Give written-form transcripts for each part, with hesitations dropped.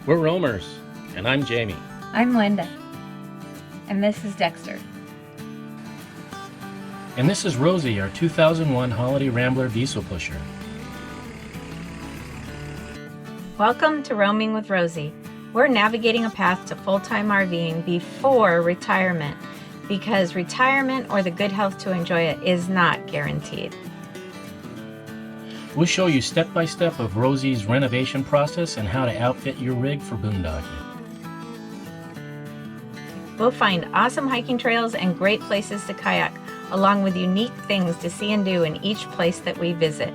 We're roamers, and I'm Jamie. I'm Linda, and this is Dexter. And this is Rosie, our 2001 Holiday Rambler diesel pusher. Welcome to Roaming with Rosie. We're navigating a path to full-time RVing before retirement, because retirement or the good health to enjoy it is not guaranteed. We'll show you step-by-step of Rosie's renovation process and how to outfit your rig for boondocking. We'll find awesome hiking trails and great places to kayak, along with unique things to see and do in each place that we visit.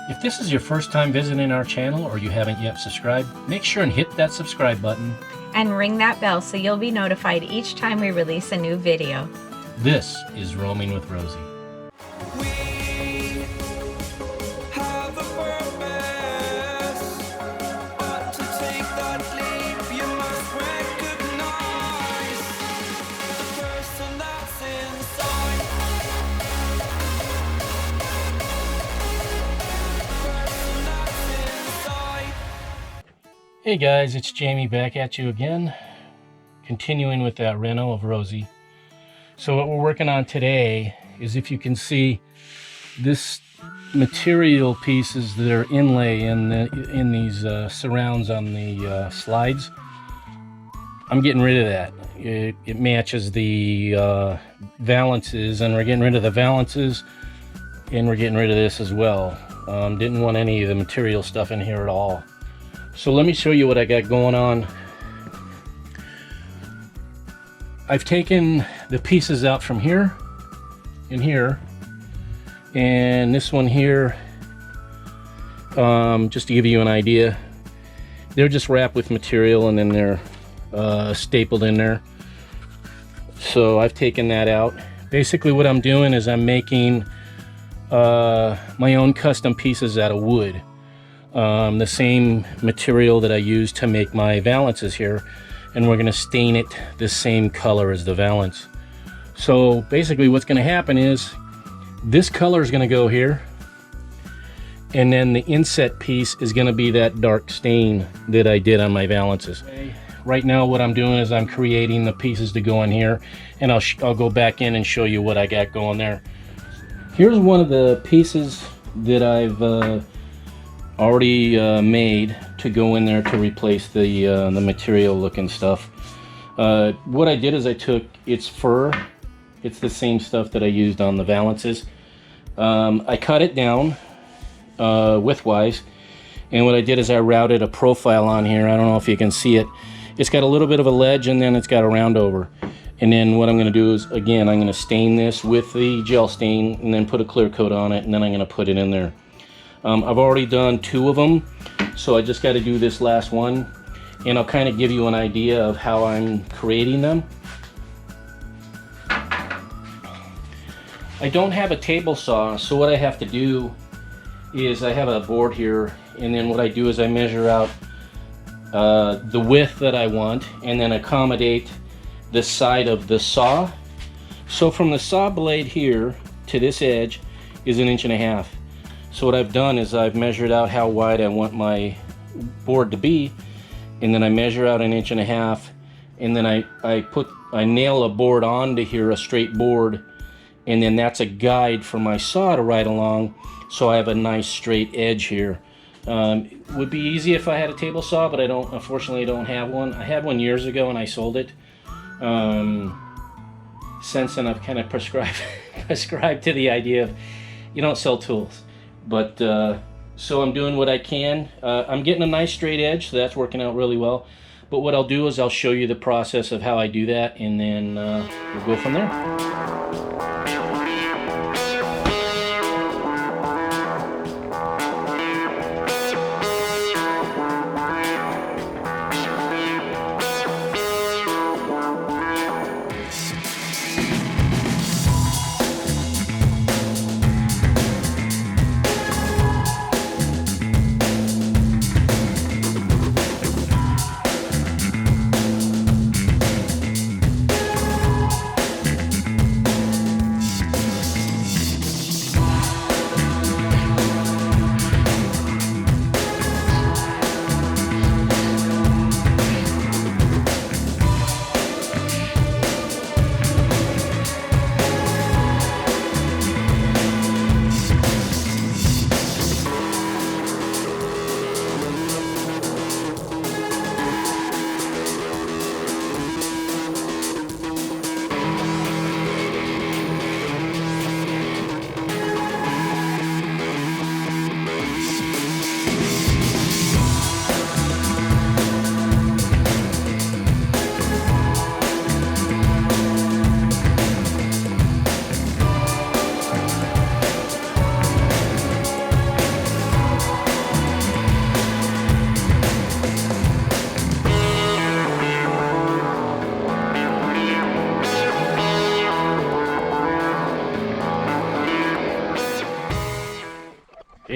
If this is your first time visiting our channel or you haven't yet subscribed, make sure and hit that subscribe button. And ring that bell so you'll be notified each time we release a new video. This is Roaming with Rosie. Hey guys, it's Jamie back at you again, continuing with that reno of Rosie. So what we're working on today is, if you can see, this material pieces that are inlay in these surrounds on the slides. I'm getting rid of that. It matches the valances, and we're getting rid of the valances, and we're getting rid of this as well. Didn't want any of the material stuff in here at all. So let me show you what I got going on. I've taken the pieces out from here and here, and this one here, just to give you an idea, they're just wrapped with material and then they're stapled in there. So I've taken that out. Basically what I'm doing is I'm making my own custom pieces out of wood. The same material that I use to make my valances here, and we're going to stain it the same color as the valance. So basically what's going to happen is this color is going to go here, and then the inset piece is going to be that dark stain that I did on my valances. Right now what I'm doing is I'm creating the pieces to go in here, and I'll go back in and show you what I got going there. Here's one of the pieces that I've already made to go in there to replace the material looking stuff. What I did is I took its fur. It's the same stuff that I used on the valances. I cut it down widthwise, and what I did is I routed a profile on here. I don't know if you can see it. It's got a little bit of a ledge, and then it's got a round over. And then what I'm going to do is, again, I'm going to stain this with the gel stain and then put a clear coat on it, and then I'm going to put it in there. I've already done 2 of them, so I just got to do this last one, and I'll kind of give you an idea of how I'm creating them. I don't have a table saw, so what I have to do is I have a board here, and then what I do is I measure out the width that I want and then accommodate the side of the saw. So from the saw blade here to this edge is 1.5 inches. So what I've done is I've measured out how wide I want my board to be, and then I measure out 1.5 inches, and then I nail a board onto here, a straight board, and then that's a guide for my saw to ride along, so I have a nice straight edge here. It would be easy if I had a table saw, but unfortunately I don't have one. I had one years ago and I sold it. Since then I've kind of prescribed to the idea of you don't sell tools. But so I'm doing what I can. I'm getting a nice straight edge, so that's working out really well. But what I'll do is I'll show you the process of how I do that, and then we'll go from there.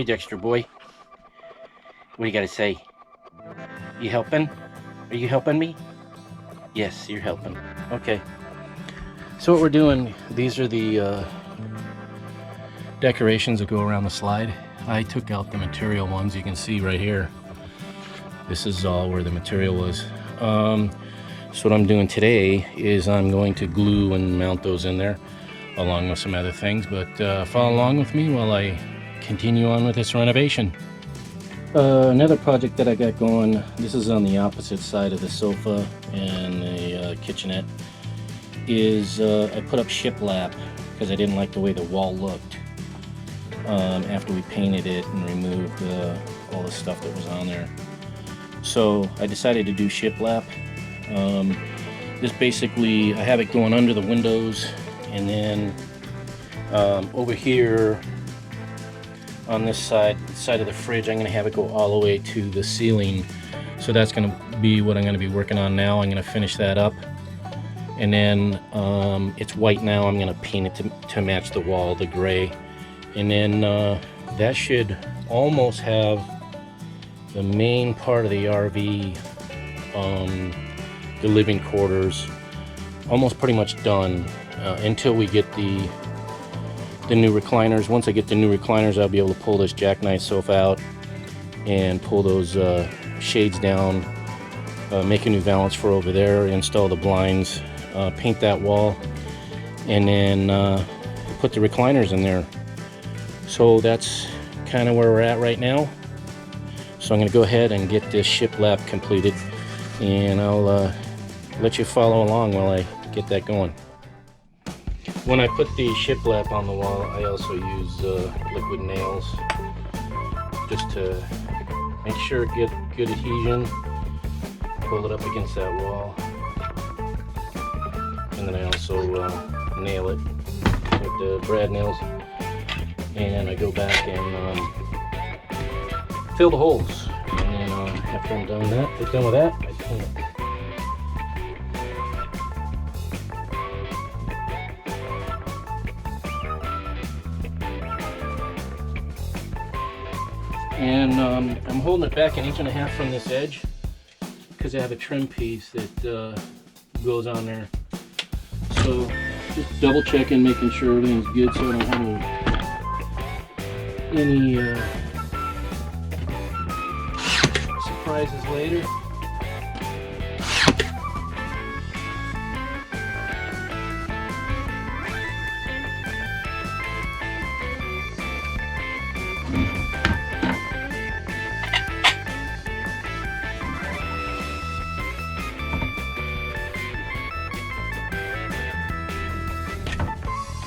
Hey, Dexter boy. What do you got to say? You helping? Are you helping me? Yes, you're helping. Okay. So what we're doing, these are the decorations that go around the slide. I took out the material ones. You can see right here. This is all where the material was. So what I'm doing today is I'm going to glue and mount those in there, along with some other things. But follow along with me while I continue on with this renovation. Another project that I got going, this is on the opposite side of the sofa and the kitchenette, is I put up shiplap because I didn't like the way the wall looked after we painted it and removed all the stuff that was on there. So I decided to do shiplap. This basically, I have it going under the windows, and then over here on this side of the fridge, I'm going to have it go all the way to the ceiling. So that's going to be what I'm going to be working on now. I'm going to finish that up, and then it's white now. I'm going to paint it to match the wall, the gray, and then that should almost have the main part of the RV, the living quarters, almost pretty much done until we get the new recliners. Once I get the new recliners, I'll be able to pull this jackknife sofa out and pull those shades down, make a new valance for over there, install the blinds, paint that wall, and then put the recliners in there. So that's kind of where we're at right now. So I'm going to go ahead and get this shiplap completed, and I'll let you follow along while I get that going. When I put the shiplap on the wall, I also use liquid nails just to make sure it gets good adhesion. Pull it up against that wall, and then I also nail it with the brad nails, and I go back and fill the holes. And then after I'm done with that, I paint it. And I'm holding it back 1.5 inches from this edge because I have a trim piece that goes on there. So just double checking, making sure everything's good so I don't have any surprises later.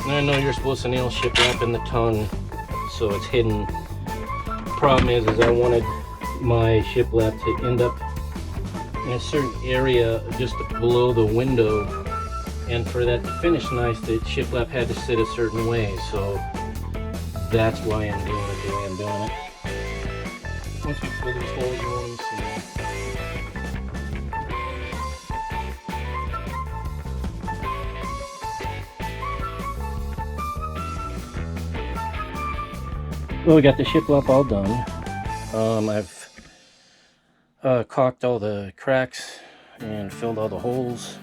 And I know you're supposed to nail shiplap in the tongue so it's hidden. Problem is I wanted my shiplap to end up in a certain area just below the window, and for that to finish nice, the shiplap had to sit a certain way. So that's why I'm doing it the way I'm doing it. Once we fill these holes, you won't even see them. Well, we got the shiplap all done. I've caulked all the cracks and filled all the holes.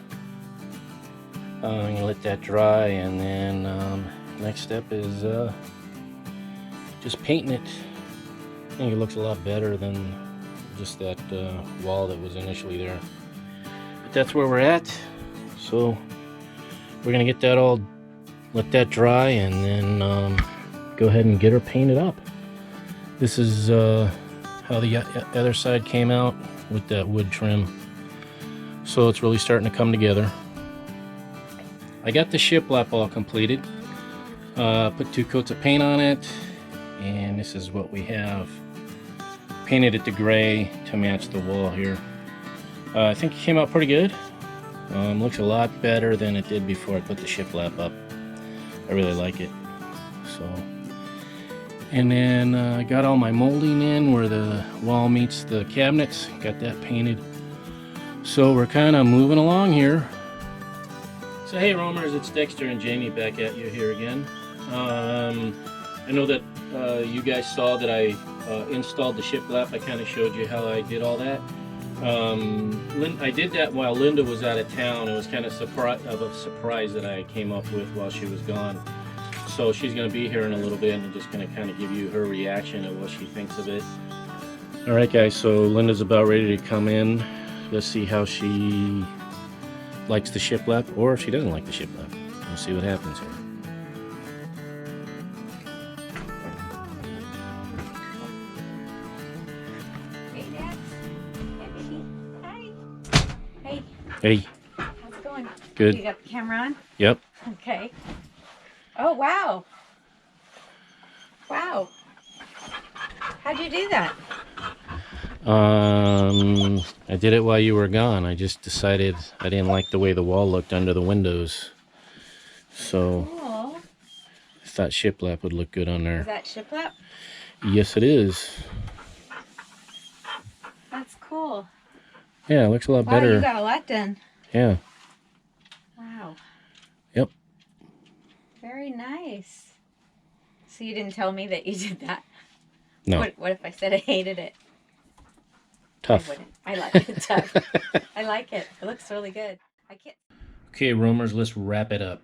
I'm gonna let that dry, and then next step is just painting it. I think it looks a lot better than just that wall that was initially there. But that's where we're at. So we're gonna get that all, let that dry, and then go ahead and get her painted up. This is how the other side came out with that wood trim. So it's really starting to come together. I got the shiplap all completed. Put 2 coats of paint on it, and this is what we have. Painted it to gray to match the wall here. I think it came out pretty good. Looks a lot better than it did before I put the shiplap up. I really like it. So. And then I got all my molding in where the wall meets the cabinets. Got that painted. So we're kind of moving along here. So hey Roamers, it's Dexter and Jamie back at you here again. I know that you guys saw that I installed the shiplap. I kind of showed you how I did all that. I did that while Linda was out of town. It was kind of a surprise that I came up with while she was gone. So she's going to be here in a little bit, and I'm just going to kind of give you her reaction of what she thinks of it. All right, guys, so Linda's about ready to come in. Let's see how she likes the shiplap, or if she doesn't like the shiplap. We'll see what happens here. Hey. How's it going? Good. You got the camera on? Yep. Okay. Oh, wow. Wow. How'd you do that? I did it while you were gone. I just decided I didn't like the way the wall looked under the windows. So Cool. I thought shiplap would look good on there. Is that shiplap? Yes, it is. That's cool. Yeah, it looks a lot Wow, better. you got a lot done. Yeah. Wow. Yep. Very nice. So you didn't tell me that you did that? No. What if I said I hated it? Tough. I wouldn't. I like it tough. I like it. It looks really good. I can't. Okay, roamers, let's wrap it up.